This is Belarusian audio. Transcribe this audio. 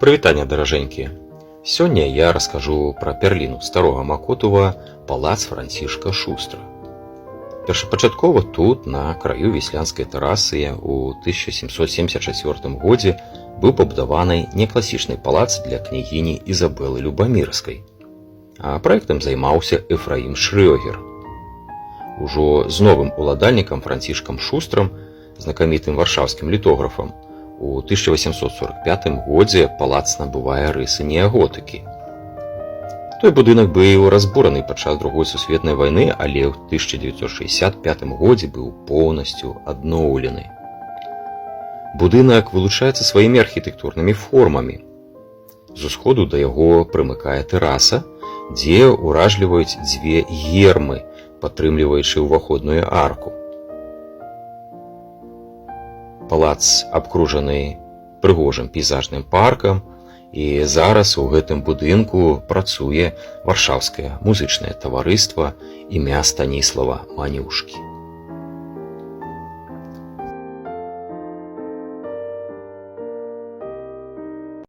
Прывітанне, даражэнькія! Сёння я раскажу пра пярліну старога Макотува палац Францішка Шустра. Першапачаткова тут, на краю веслянскай тэрасы, у 1774 годзе быў пабудаваны некласічны палац для княгіні Ізабелы Любамірскай, а праектам займаўся Ефраім Шрёгер. Ужо з новым уладальнікам Францішкам Шустрам, знакамітым варшаўскім літографам, у 1845 годзе палац набывае рысы неаготыкі. Той будынак быў разбураны падчас Другой сусветнай вайны, але ў 1965 годзе быў поўнасцю адноўлены. Будынак вылучаецца сваімі архітэктурнымі формамі. З усходу да яго прымыкае тэраса, дзе ўражліваюць дзве гермы, падтрымліваючы ўваходную арку. Палац абкружаны прыгожым пейзажным паркам, і зараз у гэтым будынку працуе варшаўскае музычнае таварыства імя Станіслава Манюшкі.